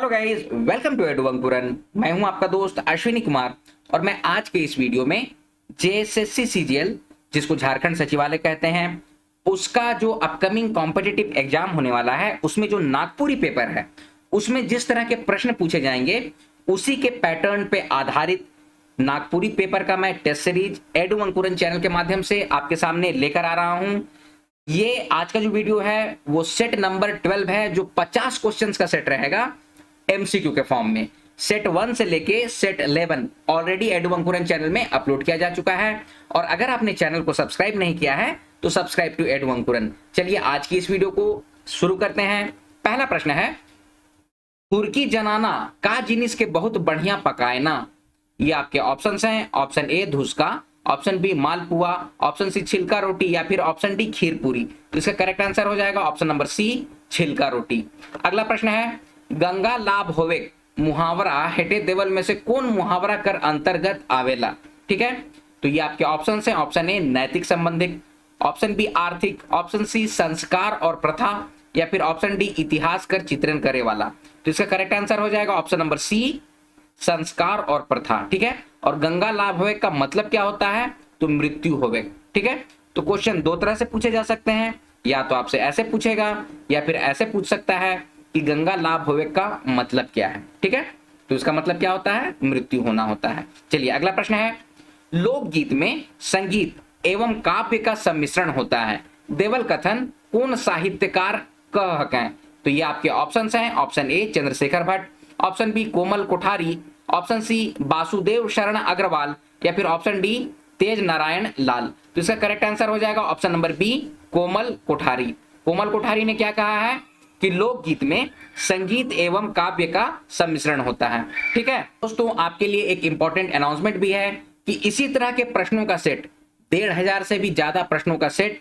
Hello guys, welcome to Edu Ankuran. मैं हूं आपका दोस्त अश्विनी कुमार और मैं आज के इस वीडियो में जेएसएससी सीजीएल, जिसको झारखंड सचिवालय कहते हैं, उसका जो अपकमिंग कॉम्पिटिटिव एग्जाम होने वाला है, उसमें जो नागपुरी पेपर है, उसमें जिस तरह के प्रश्न पूछे जाएंगे उसी के पैटर्न पे आधारित नागपुरी पेपर का मैं टेस्ट सीरीज एडू अंकुरन चैनल के माध्यम से आपके सामने लेकर आ रहा हूं। ये आज का जो वीडियो है वो सेट नंबर 12 है, जो 50 क्वेश्चंस का सेट रहेगा एमसीक्यू के फॉर्म में। सेट 1 से लेके सेट 11 ऑलरेडी एडू अंकुरन चैनल में अपलोड किया जा चुका है और अगर आपने चैनल को सब्सक्राइब नहीं किया है तो सब्सक्राइब टू एडू अंकुरन। चलिए आज की इस वीडियो को शुरू करते हैं। पहला प्रश्न है, तुर्की जनाना का जिनिस के बहुत बढ़िया पकाए ना। ये आपके ऑप्शंस हैं। Option A dhuska, option B malpua, option C chilka roti या फिर ऑप्शन डी खीर पूरी। तो इसका करेक्ट आंसर हो जाएगा ऑप्शन नंबर सी, छिलका रोटी। अगला प्रश्न है, गंगा लाभ होवे मुहावरा हेटे देवल में से कौन मुहावरा कर अंतर्गत आवेला। ठीक है, तो ये आपके ऑप्शन हैं। ऑप्शन ए नैतिक संबंधित, ऑप्शन बी आर्थिक, ऑप्शन सी संस्कार और प्रथा या फिर ऑप्शन डी इतिहास कर चित्रण करे वाला। तो इसका करेक्ट आंसर हो जाएगा ऑप्शन नंबर सी, संस्कार और प्रथा। ठीक है, और गंगा लाभ होवे का मतलब क्या होता है, तो मृत्यु होवे। ठीक है, तो क्वेश्चन दो तरह से पूछे जा सकते हैं, या तो आपसे ऐसे पूछेगा या फिर ऐसे पूछ सकता है कि गंगा लाभ होवे का मतलब क्या है। ठीक है, तो इसका मतलब क्या होता है, मृत्यु होना होता है। चलिए अगला प्रश्न है, लोकगीत में संगीत एवं काव्य का सम्मिश्रण होता है, देवल कथन कौन साहित्यकार कह हैं। तो ये आपके ऑप्शंस हैं। Option A Chandrashekhar Bhatt, option B Komal Kothari, option C Vasudev Sharan Agrawal या फिर ऑप्शन डी तेज नारायण लाल। तो इसका करेक्ट आंसर हो जाएगा option number B, Komal Kothari. Komal Kothari ने क्या कहा है कि लोकगीत में संगीत एवं काव्य का सम्मिश्रण होता है। ठीक है दोस्तों, आपके लिए एक इंपॉर्टेंट अनाउंसमेंट भी है कि इसी तरह के प्रश्नों का सेट 1500 से भी ज्यादा प्रश्नों का सेट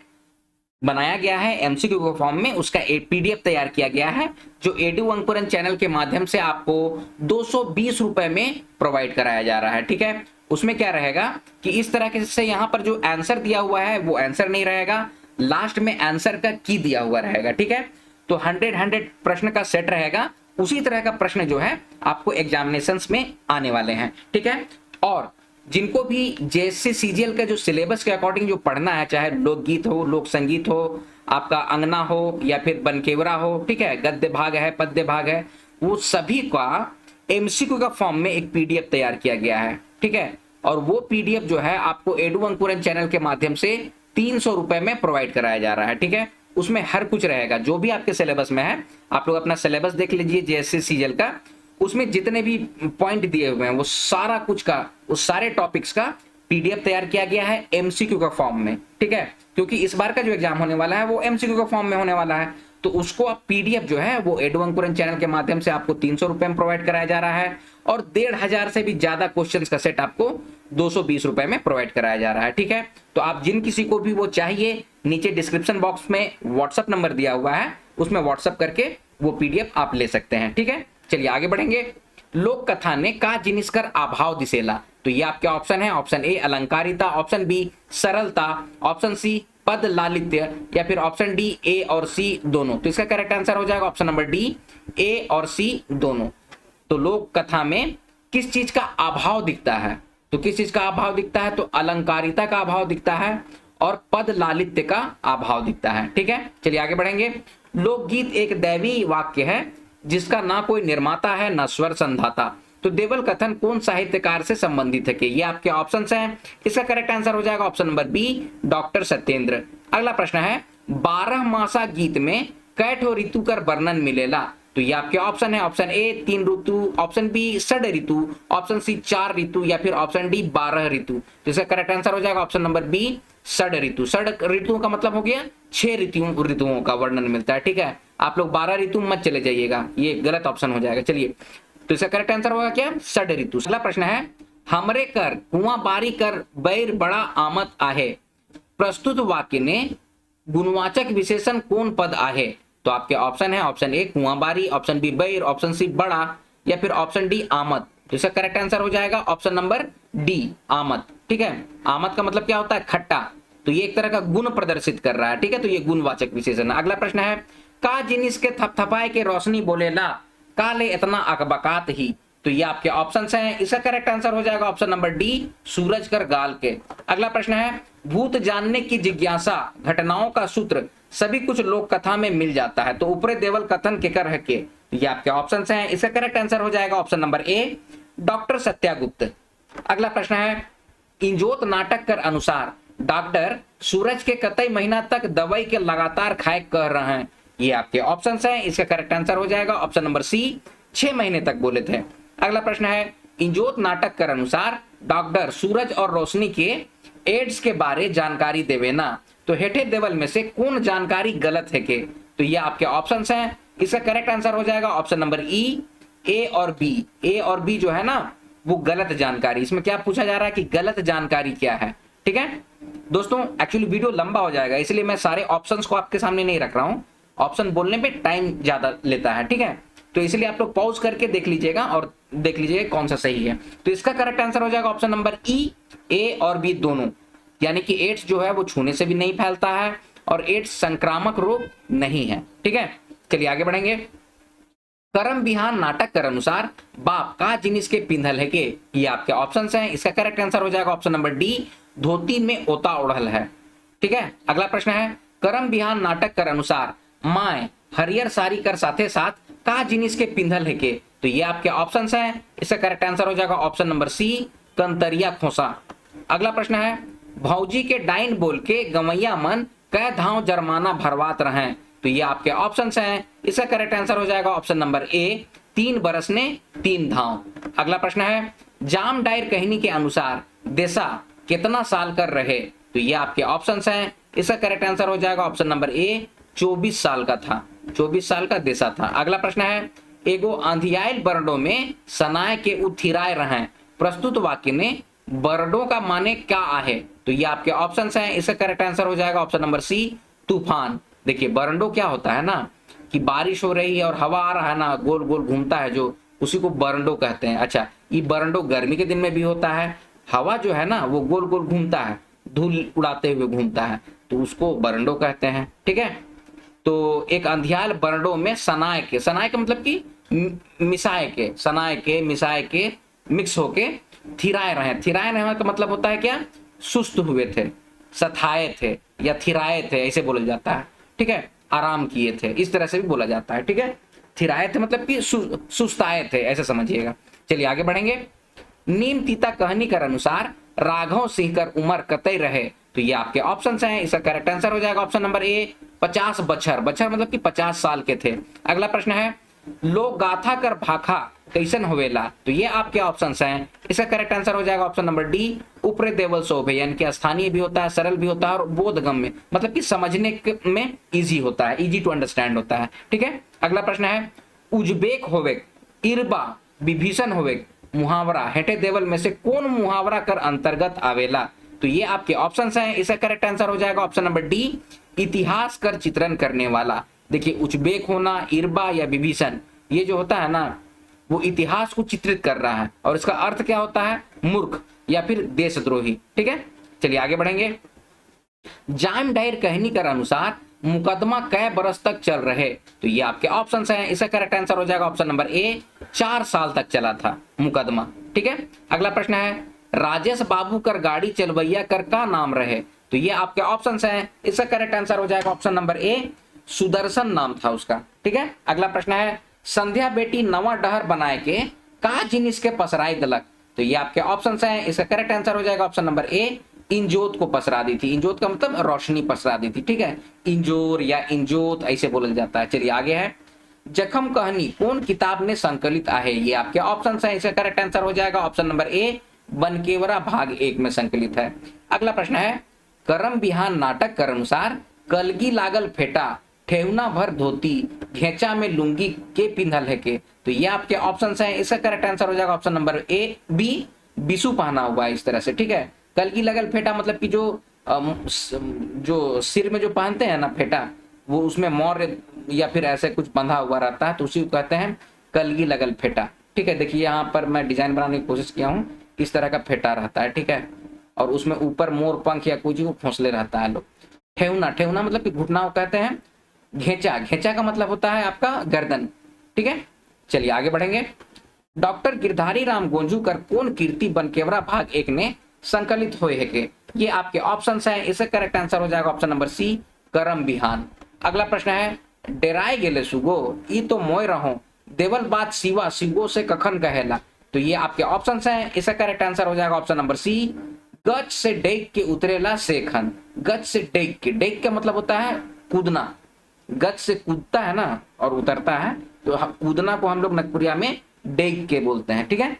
बनाया गया है एमसीक्यू के फॉर्म में। उसका एक पीडीएफ तैयार किया गया है जो एडू अंकुरन चैनल के माध्यम से आपको 220 रुपए में प्रोवाइड कराया जा रहा है। ठीक है, उसमें क्या रहेगा कि इस तरह से यहाँ पर जो आंसर दिया हुआ है वो आंसर नहीं रहेगा, लास्ट में आंसर का की दिया हुआ रहेगा। ठीक है, तो 100 प्रश्न का सेट रहेगा। उसी तरह का प्रश्न जो है आपको एग्जामिनेशंस में आने वाले हैं। ठीक है, और जिनको भी जेएसएससी सीजीएल का जो सिलेबस के अकॉर्डिंग जो पढ़ना है, चाहे लोकगीत हो, लोक संगीत हो, आपका अंगना हो या फिर बनकेवरा हो, ठीक है, गद्य भाग है, पद्य भाग है, वो सभी का एमसीक्यू का फॉर्म में एक पीडीएफ तैयार किया गया है। ठीक है, और वो पीडीएफ जो है आपको एडू अंकुरन चैनल के माध्यम से 300 रुपए में प्रोवाइड कराया जा रहा है। ठीक है, उसमें हर कुछ रहेगा जो भी आपके सिलेबस में है। आप लोग अपना सिलेबस देख लीजिए जेएसएससी सीजीएल का, उसमें जितने भी पॉइंट दिए हुए हैं वो सारा कुछ का, उस सारे टॉपिक्स का पीडीएफ तैयार किया गया है एमसीक्यू का फॉर्म में। ठीक है, क्योंकि इस बार का जो एग्जाम होने वाला है वो एमसीक्यू का फॉर्म में होने वाला है, तो उसको आप पीडीएफ जो है वो एडू अंकुरन चैनल के माध्यम से आपको 300 रुपए में प्रोवाइड कराया जा रहा है और 1500 से भी ज्यादा क्वेश्चन का सेट आपको 220 रुपए में प्रोवाइड कराया जा रहा है। ठीक है, तो आप जिन किसी को भी वो चाहिए, नीचे डिस्क्रिप्शन बॉक्स में व्हाट्सएप नंबर दिया हुआ है, उसमें व्हाट्सएप करके वो पीडीएफ आप ले सकते हैं। ठीक है, चलिए आगे बढ़ेंगे। लोक कथा ने का जिनिस कर अभाव दिसेला। तो ये आपके ऑप्शन है। ऑप्शन ए अलंकारिता, ऑप्शन बी सरलता, ऑप्शन सी पद लालित्य या फिर ऑप्शन डी ए और सी दोनों। तो इसका करेक्ट आंसर हो जाएगा ऑप्शन नंबर डी, ए और सी दोनों। तो लोक कथा में किस चीज का अभाव दिखता है, तो किस चीज का अभाव दिखता है, तो अलंकारिता का अभाव दिखता है और पद लालित्य का अभाव दिखता है। ठीक है, चलिए आगे बढ़ेंगे। लोकगीत एक दैवी वाक्य है जिसका ना कोई निर्माता है ना स्वर संधाता। तो देवल कथन कौन साहित्यकार से संबंधित है, कि ये आपके ऑप्शंस हैं। इसका करेक्ट आंसर हो जाएगा option number B, doctor Satyendra. अगला प्रश्न है, 12 मासा गीत में कैठो ऋतु कर वर्णन मिलेला। तो ये आपके ऑप्शन है। ऑप्शन ए 3 ऋतु, ऑप्शन बी षड ऋतु, ऑप्शन सी 4 ऋतु या फिर ऑप्शन डी 12 ऋतु। तो इसका करेक्ट आंसर हो जाएगा ऑप्शन नंबर बी, षड ऋतु। षड ऋतुओं का मतलब हो गया 6 ऋतुओं का वर्णन मिलता है। ठीक है, आप लोग 12 ऋतु मत चले जाइएगा, ये गलत ऑप्शन हो जाएगा। चलिए, तो इसका करेक्ट आंसर होगा क्या, षड ऋतु। अगला प्रश्न है, हमरे कर कुआं बारी कर बैर बड़ा आमद आहे, प्रस्तुत वाक्य ने गुणवाचक विशेषण कौन पद आहे। तो आपके ऑप्शन है। ऑप्शन ए कुआं बारी, ऑप्शन बी बैर, ऑप्शन सी बड़ा या फिर ऑप्शन डी आमद। तो इसका करेक्ट आंसर हो जाएगा ऑप्शन नंबर डी, आमद। ठीक है, आमद का मतलब क्या होता है, खट्टा। तो ये एक तरह का गुण प्रदर्शित कर रहा है। ठीक है, तो ये गुणवाचक विशेषण है। अगला प्रश्न है, का जिनिस के थपथपाए के रोशनी बोलेला। काले इतना अकबकात ही। तो ये आपके ऑप्शंस हैं, इसका करेक्ट आंसर हो जाएगा ऑप्शन नंबर डी, सूरज कर गाल के। अगला प्रश्न है, भूत जानने की जिज्ञासा घटनाओं का सूत्र सभी कुछ लोक कथा में मिल जाता है, तो ऊपरे देवल कथन के कर है के। ये आपके ऑप्शंस हैं, इसका करेक्ट आंसर हो जाएगा ऑप्शन नंबर ए, डॉक्टर सत्यागुप्त। अगला प्रश्न है, इंजोत नाटक कर अनुसार डॉक्टर सूरज के कतई महीना तक दवाई के लगातार खाए कर रहे हैं। ये आपके ऑप्शंस हैं, इसका करेक्ट आंसर हो जाएगा ऑप्शन नंबर सी, 6 महीने तक बोले थे। अगला प्रश्न है, इंजोत नाटक कर अनुसार डॉक्टर सूरज और रोशनी के एड्स के बारे जानकारी देवे ना, तो हेठे देवल में से कौन जानकारी गलत है के। तो ये आपके ऑप्शंस हैं, इसका करेक्ट आंसर हो जाएगा ऑप्शन नंबर ई, ए और बी। ए और बी जो है ना वो गलत जानकारी। इसमें क्या पूछा जा रहा है कि गलत जानकारी क्या है। ठीक है दोस्तों, एक्चुअली वीडियो लंबा हो जाएगा इसलिए मैं सारे ऑप्शंस को आपके सामने नहीं रख रहा हूं, ऑप्शन बोलने पे टाइम ज्यादा लेता है। ठीक है, तो इसलिए आप लोग पॉज करके देख लीजिएगा और देख लीजिएगा कौन सा सही है। तो इसका करेक्ट आंसर हो जाएगा ऑप्शन नंबर ई, ए और बी दोनों। यानी कि एड्स जो है वो छूने से भी नहीं फैलता है और एड्स संक्रामक रोग नहीं है। ठीक है, चलिए आगे बढ़ेंगे। करम बिहान नाटक कर अनुसार बाप का जिनिस के पिंधल है के। ये आपके ऑप्शंस हैं, इसका करेक्ट आंसर हो जाएगा ऑप्शन नंबर डी, धोती में ओता ओढ़ल है। ठीक है, अगला प्रश्न है, करम बिहान नाटक कर अनुसार माए हरियर साड़ी कर साथे साथ का जिनिस के पिंधल है के। तो ये आपके ऑप्शंस हैं, इसका करेक्ट आंसर हो जाएगा ऑप्शन नंबर सी, कंतरिया खोसा। अगला प्रश्न है, भौजी के डाइन बोल के गवैया मन कै धाव जरमाना भरवात रहे। तो ये आपके ऑप्शंस हैं, इसका करेक्ट आंसर हो जाएगा ऑप्शन नंबर ए, 3 बरस ने 3 धाव। अगला प्रश्न है, जाम डायर कहनी के अनुसार देसा कितना साल कर रहे। तो ये आपके ऑप्शंस हैं, इसका करेक्ट आंसर हो जाएगा ऑप्शन नंबर ए, 24 साल का था, 24 साल का देसा था। अगला प्रश्न है, एगो आंधियाइल बरडो में सनाय के उथिराय रहे। प्रस्तुत वाक्य में बरडों का माने क्या आहे। तो ये आपके ऑप्शंस हैं, इसका करेक्ट आंसर हो जाएगा ऑप्शन नंबर सी, तूफान। देखिए बरंडो क्या होता है ना कि बारिश हो रही है और हवा आ रहा है ना, गोल गोल घूमता है, जो उसी को बरंडो कहते हैं। अच्छा, ये बरंडो गर्मी के दिन में भी होता है, हवा जो है ना वो गोल गोल घूमता है, धूल उड़ाते हुए घूमता है, तो उसको बरंडो कहते हैं। ठीक है, तो एक अंधियाल बरंडो में सनाय के, सनाय के मतलब कि मिसाए के, सनाय के मिसाए के मिक्स होके थिराए रहे। थिराए रहे का मतलब होता है क्या, सुस्त हुए थे, सथाए थे या थिराए थे, ऐसे बोला जाता है। ठीक है, आराम किए थे, इस तरह से भी बोला जाता है। ठीक है, थिराए थे मतलब कि सुस्ताए थे, ऐसे समझिएगा। चलिए आगे बढ़ेंगे। नीम तीता कहानी कर अनुसार राघव सिंह कर उम्र कतई रहे। तो ये आपके ऑप्शंस हैं, इसका करेक्ट आंसर हो जाएगा ऑप्शन नंबर ए, 50 बछर। बछर मतलब कि 50 साल के थे। अगला प्रश्न है, लोग गाथा कर भाखा कैसन होवेला। तो ये आपके ऑप्शंस हैं, इसका करेक्ट आंसर हो जाएगा ऑप्शन नंबर डी, ऊपरे देवल शोभे। यानी कि स्थानीय भी होता है, सरल भी होता है और बोधगम्य मतलब कि समझने में इजी होता है, इजी टू अंडरस्टैंड होता है। ठीक है, अगला प्रश्न है, उज्बेक होवे, इरबा, विभीषण होवे मुहावरा हेठे देवल में से कौन मुहावरा कर अंतर्गत आवेला। तो ये आपके ऑप्शंस हैं, इसका करेक्ट आंसर हो जाएगा ऑप्शन नंबर डी, इतिहास कर चित्रण करने वाला। देखिए उज्बेक होना, इरबा या विभीषण, ये जो होता है ना वो इतिहास को चित्रित कर रहा है और इसका अर्थ क्या होता है, मूर्ख या फिर देशद्रोही। ठीक है, चलिए आगे बढ़ेंगे। जाम डायर कहनी कर अनुसार मुकदमा कै बरस तक चल रहे। तो ये आपके ऑप्शंस हैं, इसका करेक्ट आंसर हो जाएगा ऑप्शन नंबर ए, 4 साल तक चला था मुकदमा। ठीक है, अगला प्रश्न है, राजेश बाबू कर गाड़ी चलवैया कर का नाम रहे। तो ये आपके ऑप्शंस हैं, इसका करेक्ट आंसर हो जाएगा ऑप्शन नंबर ए, सुदर्शन नाम था उसका। ठीक है, अगला प्रश्न है, संध्या बेटी नवा डहर बनाए के का जिनिस के पसराई दलक। तो ये आपके ऑप्शंस हैं, इसका करेक्ट आंसर हो जाएगा ऑप्शन नंबर ए, इंजोत को पसरा दी थी। इंजोत का मतलब रोशनी पसरा दी थी। ठीक है, इंजोर या इंजोत ऐसे बोला जाता है। चलिए आगे है, जखम कहानी कौन किताब ने संकलित आहे। ये आपके ऑप्शंस हैं, इसका करेक्ट आंसर हो जाएगा ऑप्शन नंबर ए, बनकेवरा भाग 1 में संकलित है। अगला प्रश्न है, करम बिहान नाटक कर अनुसार कलगी लागल फेटा ठेवना भर धोती घेचा में लुंगी के पिंधल है के। तो ये आपके ऑप्शंस हैं, इसका करेक्ट आंसर हो जाएगा option number A, B, Vishu पहना हुआ है इस तरह से। ठीक है, कलगी लगल फेटा मतलब कि जो सिर में जो पहनते हैं ना फेटा, वो उसमें मोर या फिर ऐसे कुछ बंधा हुआ रहता है, तो उसी को कहते हैं कलगी लगल फेटा। ठीक है, देखिए यहाँ पर मैं डिजाइन बनाने की कोशिश किया हूँ, इस तरह का फेटा रहता है। ठीक है, और उसमें ऊपर मोर पंख या कुछ घोंसले रहता है लोग। ठेवना, ठेवना मतलब कि घुटना कहते हैं। घेचा, घेचा का मतलब होता है आपका गर्दन। ठीक है, चलिए आगे बढ़ेंगे। डॉक्टर गिरधारी राम गोंजूकर कौन कीर्ति बनकेवरा भाग 1 ने संकलित हुए है के? ये आपके ऑप्शंस हैं, इसका करेक्ट आंसर हो जाएगा ऑप्शन नंबर सी, करम बिहान। अगला प्रश्न है, डेराय गेले सुगो ई तो मोय रहो देवल बात सिवा सिगो से कखन कहेला? तो ये आपके ऑप्शंस हैं, इसका करेक्ट आंसर हो जाएगा ऑप्शन नंबर सी, गच से डेक के उतरेला सेखन। गच से डेक का मतलब होता है कूदना, गच से कूदता है ना और उतरता है, तो कूदना को हम लोग नगपुरिया में डेक के बोलते हैं, ठीक है।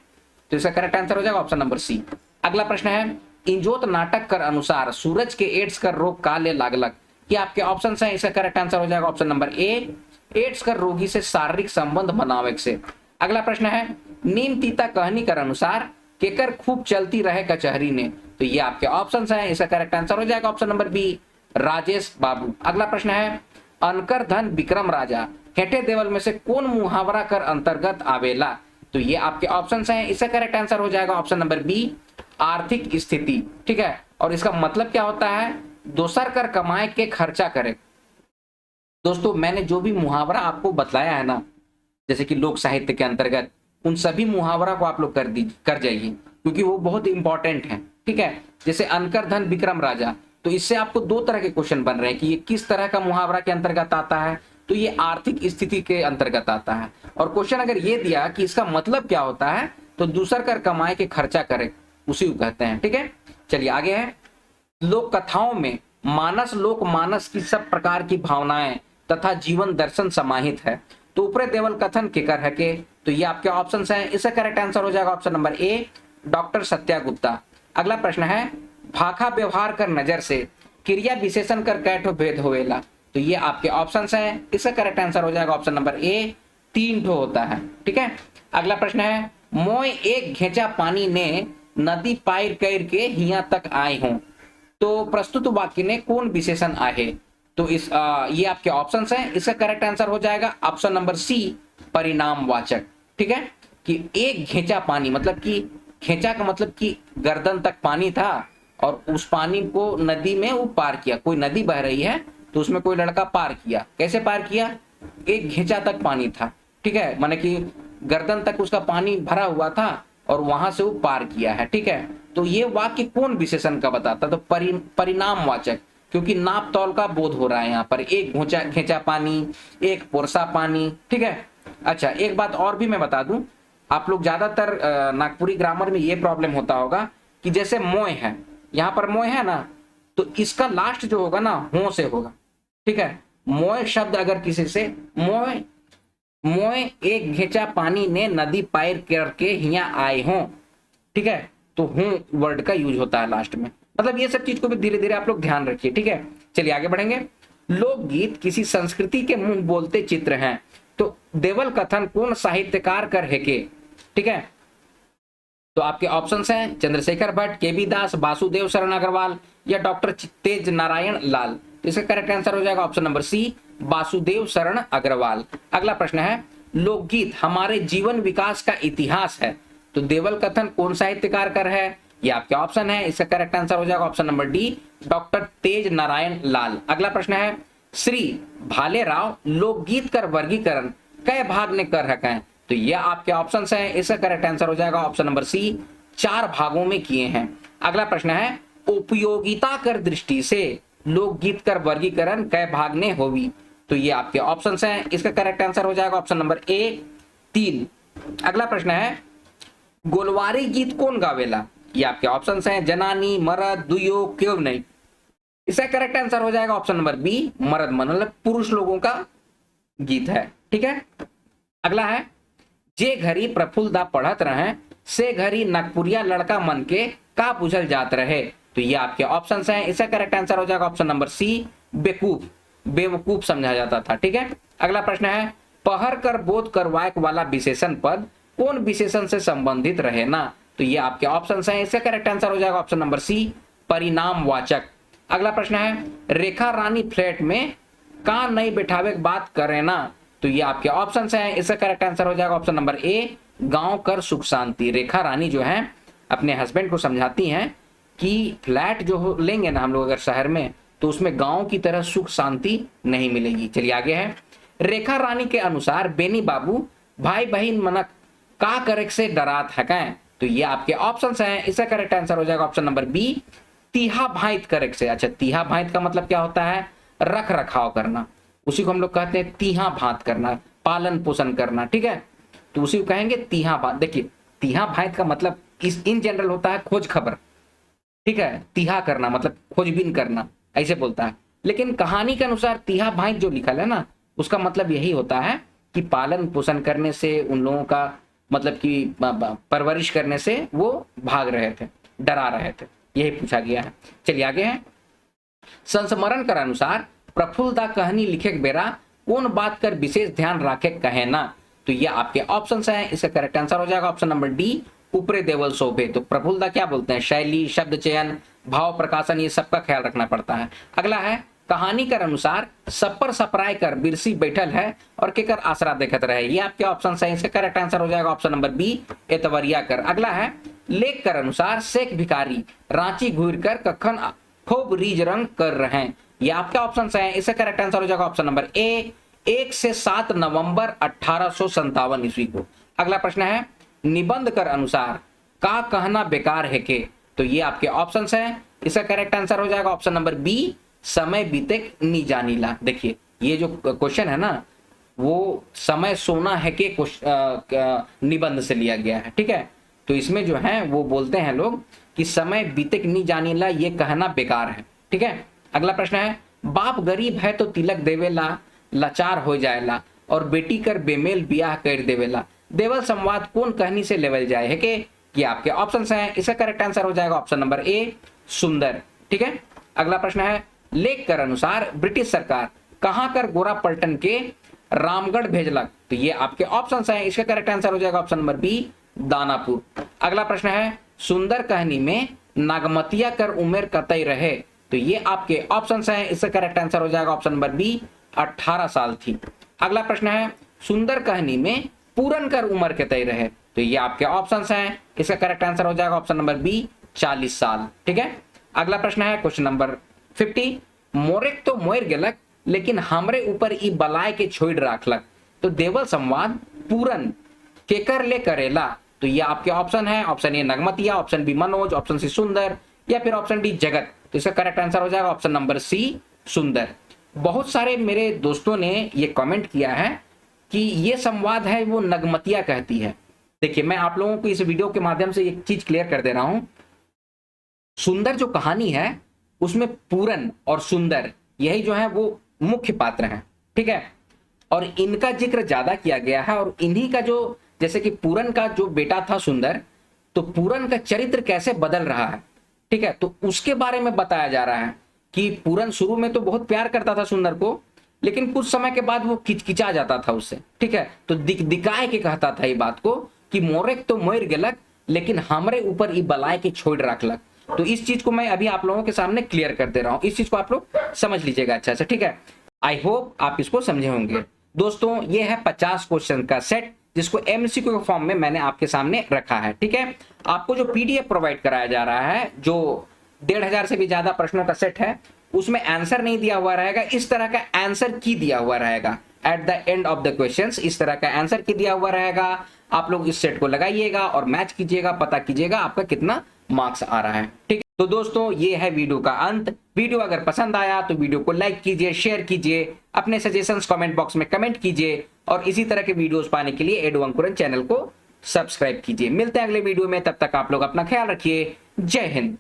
तो इसका करेक्ट आंसर हो जाएगा ऑप्शन नंबर सी। अगला प्रश्न है, इंजोत नाटक कर अनुसार सूरज के एड्स कर रोग काले लागलक? ये आपके ऑप्शन हैं, इसका करेक्ट आंसर हो जाएगा ऑप्शन नंबर ए, एड्स कर रोगी से शारीरिक संबंध बनावे से। अगला प्रश्न है, नीम तीता कहनी कर अनुसार केकर खूब चलती रहे कचहरी ने? तो ये आपके ऑप्शन हैं, इसका करेक्ट आंसर हो जाएगा ऑप्शन नंबर बी, राजेश बाबू। अगला प्रश्न है, अनकर धन विक्रम राजा हेठे देवल में से कौन मुहावरा कर अंतर्गत आवेला? तो ये आपके ऑप्शन हैं, इसका करेक्ट आंसर हो जाएगा ऑप्शन नंबर बी, आर्थिक स्थिति, ठीक है। और इसका मतलब क्या होता है? दोसर कर कमाए के खर्चा करे। दोस्तों मैंने जो भी मुहावरा आपको बतलाया है ना, जैसे कि लोक साहित्य के अंतर्गत, उन सभी मुहावरा को आप लोग कर जाइए, क्योंकि वो बहुत इंपॉर्टेंट है, ठीक है। जैसे अनकर धन विक्रम राजा, तो इससे आपको दो तरह के क्वेश्चन बन रहे हैं कि ये किस तरह का मुहावरा के अंतर्गत आता है, तो ये आर्थिक स्थिति के अंतर्गत आता है। और क्वेश्चन अगर ये दिया कि इसका मतलब क्या होता है, तो दूसर कर कमाए के खर्चा करे, उसी को कहते हैं, ठीक है। चलिए आगे है, लोक कथाओं में मानस लोक मानस की सब प्रकार की भावनाएं तथा जीवन दर्शन समाहित है, तो ऊपरे देवल कथन केकर है के? तो ये आपके ऑप्शन हैं, इसका करेक्ट आंसर हो जाएगा option number A, doctor Satya Gupta. अगला प्रश्न है, भाखा व्यवहार कर नजर से क्रिया विशेषण कर कैठो भेद होवेला? तो ये आपके ऑप्शन हैं, इसका करेक्ट आंसर हो जाएगा ऑप्शन नंबर ए, 3 ठो होता है, ठीक है। अगला प्रश्न है, मोय एक घेचा पानी ने नदी पार कर के हिया तक आए हों, तो प्रस्तुत वाक्य ने कौन विशेषण आहे? तो ये आपके ऑप्शन हैं, इसका करेक्ट आंसर हो जाएगा ऑप्शन नंबर सी, परिणामवाचक, ठीक है। कि एक घेचा पानी मतलब कि घेचा का मतलब कि गर्दन तक पानी था और उस पानी को नदी में वो पार किया, कोई नदी बह रही है तो उसमें कोई लड़का पार किया, कैसे पार किया? एक घेचा तक पानी था, ठीक है, माने कि गर्दन तक उसका पानी भरा हुआ था और वहां से वो पार किया है, ठीक है। तो ये वाक्य कौन विशेषण का बताता? तो परिणामवाचक, क्योंकि नाप तौल का बोध हो रहा है यहाँ पर, एक घेचा पानी, एक पोरसा पानी, ठीक है। अच्छा एक बात और भी मैं बता दूं, आप लोग ज्यादातर नागपुरी ग्रामर में ये प्रॉब्लम होता होगा कि जैसे मोय है, यहाँ पर मोय है ना, तो इसका लास्ट जो होगा ना हो से होगा, ठीक है। मोय शब्द अगर किसी से मोय एक घेचा पानी ने नदी पार करके हिया आए हों, ठीक है, तो हूं वर्ड का यूज होता है लास्ट में। मतलब ये सब चीज को भी धीरे धीरे आप लोग ध्यान रखिए, ठीक है। चलिए आगे बढ़ेंगे। लोकगीत किसी संस्कृति के मुंह बोलते चित्र हैं, तो देवल कथन कौन साहित्यकार कर है के? ठीक है, तो आपके ऑप्शंस हैं चंद्रशेखर भट्ट, केबी दास, वासुदेव शरण अग्रवाल या डॉक्टर तेज नारायण लाल। तो इसका करेक्ट आंसर हो जाएगा option number C, Vasudev Sharan Agarwal. अगला प्रश्न है, लोकगीत हमारे जीवन विकास का इतिहास है, तो देवल कथन कौन साहित्यकार कर है? ये आपके ऑप्शन है, इसका करेक्ट आंसर हो जाएगा ऑप्शन नंबर डी, डॉक्टर तेज नारायण लाल। अगला प्रश्न है, श्री भालेराव लोकगीत कर वर्गीकरण कई भाग ने कर रखा है? तो ये आपके ऑप्शन हैं, इसका करेक्ट आंसर हो जाएगा ऑप्शन नंबर सी, 4 भागों में किए हैं। अगला प्रश्न है, उपयोगिता कर दृष्टि से लोकगीत कर वर्गीकरण कई भाग ने होवी? तो ये आपके ऑप्शन हैं, इसका करेक्ट आंसर हो जाएगा ऑप्शन नंबर ए, 3। अगला प्रश्न है, गोलवारी गीत कौन गावेला? ये आपके ऑप्शन हैं, जनानी, मर्द, दुयो, क्यों नहीं? इसका करेक्ट आंसर हो जाएगा ऑप्शन नंबर बी, मर्द, मतलब पुरुष लोगों का गीत है, ठीक है। अगला है, जे घड़ी प्रफुल्लदा पढ़त रहे से घड़ी नागपुरिया लड़का मन के का बुझल जात रहे? तो ये आपके ऑप्शन हैं, इसका करेक्ट आंसर हो जाएगा ऑप्शन नंबर सी, बेवकूफ, बेवकूफ समझा जाता था, ठीक है। अगला प्रश्न है, पहर कर बोध करवाए वाला विशेषण पद कौन विशेषण से संबंधित रहे ना? तो ये आपके ऑप्शन हैं, इसका करेक्ट आंसर हो जाएगा ऑप्शन नंबर सी, परिणामवाचक। अगला प्रश्न है, रेखा रानी फ्लैट में का नहीं बैठावे बात करे ना? तो ये आपके ऑप्शन हैं, इसका करेक्ट आंसर हो जाएगा ऑप्शन नंबर ए, गांव कर सुख शांति। रेखा रानी जो है अपने हस्बैंड को समझाती हैं कि फ्लैट जो लेंगे ना हम लोग अगर शहर में, तो उसमें गांव की तरह सुख शांति नहीं मिलेगी। चलिए आगे है, रेखा रानी के अनुसार बेनी बाबू भाई बहन मन का करे से डरात है क्या? तो ये आपके ऑप्शंस हैं। इसका करेक्ट आंसर हो जाएगा ऑप्शन नंबर बी, तीहा भाइत करेक्ट से। अच्छा, तीहा भाइत का मतलब क्या होता है? रख रखाव करना, उसी को हम लोग कहते हैं तीहा भात करना, पालन पोषण करना, ठीक है। तो उसी को कहेंगे तीहा भात। देखिए, तीहा भाइत का मतलब इस इन जनरल होता है खोज खबर, ठीक है। तीहा करना मतलब खोजबीन करना, ऐसे बोलता है। लेकिन कहानी के अनुसार तीहा भाइत जो लिखा है ना, उसका मतलब यही होता है कि पालन पोषण करने से, उन लोगों का मतलब कि परवरिश करने से वो भाग रहे थे, डरा रहे थे, यही पूछा गया है। चलिए आगे हैं। संस्मरण कर अनुसार प्रफुल्लदा कहनी लिखे बेरा कौन बात कर विशेष ध्यान रखे कहे ना? तो ये आपके ऑप्शन हैं। इसका करेक्ट आंसर हो जाएगा ऑप्शन नंबर डी, ऊपरे देवल शोभे। तो प्रफुल्लदा क्या बोलते हैं? शैली, शब्द चयन, भाव प्रकाशन, ये सबका ख्याल रखना पड़ता है। अगला है कहानी कर अनुसार सपर सपराय कर बिरसी बैठल है और केकर आसरा देखत रहे। ये आपके ऑप्शन है। इसका करेक्ट आंसर हो जाएगा ऑप्शन नंबर बी, एतवरिया कर। अगला है लेख कर अनुसार शेख भिखारी रांची घूर कर कखन खूब रीज रंग कर रहे हैं। ये आपके ऑप्शन है। इसका करेक्ट आंसर हो जाएगा ऑप्शन नंबर ए, 1 से 7 नवंबर 1857 ईस्वी को। अगला प्रश्न है निबंध कर अनुसार का कहना बेकार है के? तो ये आपके ऑप्शन है। इसका करेक्ट आंसर हो जाएगा ऑप्शन नंबर बी, समय बीते नी जानीला। देखिए, ये जो क्वेश्चन है ना, वो समय सोना है के निबंध से लिया गया है, ठीक है। तो इसमें जो है वो बोलते हैं लोग कि समय बीते नी जानीला ये कहना बेकार है, ठीक है। अगला प्रश्न है बाप गरीब है तो तिलक देवेला लाचार हो जाएला और बेटी कर बेमेल ब्याह कर देवेला। देवल संवाद कौन कहनी से लेवल जाए है कि आपके ऑप्शन हैं। इसका करेक्ट आंसर हो जाएगा ऑप्शन नंबर ए, सुंदर, ठीक है। अगला प्रश्न है लेख कर अनुसार ब्रिटिश सरकार कहां कर गोरा पलटन के रामगढ़ भेजलक? तो ये आपके ऑप्शन हैं। इसका करेक्ट आंसर हो जाएगा ऑप्शन नंबर बी, दानापुर। अगला प्रश्न है सुंदर कहानी में नागमतिया कर उम्र कतई रहे? तो ये आपके ऑप्शन हैं। इसका करेक्ट आंसर हो जाएगा ऑप्शन नंबर बी, 18 साल थी। अगला प्रश्न है सुंदर कहानी में पूरन कर उम्र कतई रहे? तो ये आपके ऑप्शन हैं। इसका करेक्ट आंसर हो जाएगा ऑप्शन नंबर बी, 40 साल, ठीक है। अगला प्रश्न है क्वेश्चन नंबर 50, मोरेक तो मोर गेलक लेकिन हमरे ऊपर ई बलाय के छोड़ राखलक। तो देवल संवाद पूरन केकर ले करेला? तो ये आपके ऑप्शन है। Option A Nagmatiya, option B Manoj, option C Sundar, या फिर ऑप्शन डी जगत। तो इसका करेक्ट आंसर हो जाएगा ऑप्शन नंबर सी, सुंदर। बहुत सारे मेरे दोस्तों ने ये कमेंट किया है कि ये संवाद है वो नगमतिया कहती है। देखिए, मैं आप लोगों को इस वीडियो के माध्यम से एक चीज क्लियर कर दे रहा हूं। सुंदर जो कहानी है उसमें पूरन और सुंदर यही जो है वो मुख्य पात्र हैं, ठीक है। और इनका जिक्र ज्यादा किया गया है और इन्हीं का जो, जैसे कि पूरन का जो बेटा था सुंदर, तो पूरन का चरित्र कैसे बदल रहा है, ठीक है। तो उसके बारे में बताया जा रहा है कि पूरन शुरू में तो बहुत प्यार करता था सुंदर को, लेकिन कुछ समय के बाद वो किचकिचा जाता था उससे, ठीक है। तो दिखाए के कहता था ये बात को कि मोरेक तो मोर गेलक लेकिन हमरे ऊपर ई बलाय के छोड़ रखलक। तो इस चीज को मैं अभी आप लोगों के सामने क्लियर कर दे रहा हूं। इस चीज को आप लोग समझ लीजिएगा अच्छा से, ठीक है। आई होप आप इसको समझे होंगे। दोस्तों, ये है 50 क्वेश्चन का सेट जिसको एमसीक्यू के फॉर्म में मैंने आपके सामने रखा है, ठीक है। आपको जो पीडीएफ प्रोवाइड कराया जा रहा है, जो 1500 से भी ज्यादा प्रश्नों का सेट है, उसमें आंसर नहीं दिया हुआ रहेगा, इस तरह का आंसर की दिया हुआ रहेगा। At the end of the questions इस तरह का आंसर की दिया हुआ रहेगा। आप लोग इस सेट को लगाइएगा और मैच कीजिएगा, पता कीजिएगा आपका कितना मार्क्स आ रहा है, ठीक है। तो दोस्तों, ये है वीडियो का अंत। वीडियो अगर पसंद आया तो वीडियो को लाइक कीजिए, शेयर कीजिए, अपने सजेशंस कमेंट बॉक्स में कमेंट कीजिए और इसी तरह के वीडियोस पाने के लिए एडु अंकुरन चैनल को सब्सक्राइब कीजिए। मिलते हैं अगले वीडियो में, तब तक आप लोग अपना ख्याल रखिए। जय हिंद।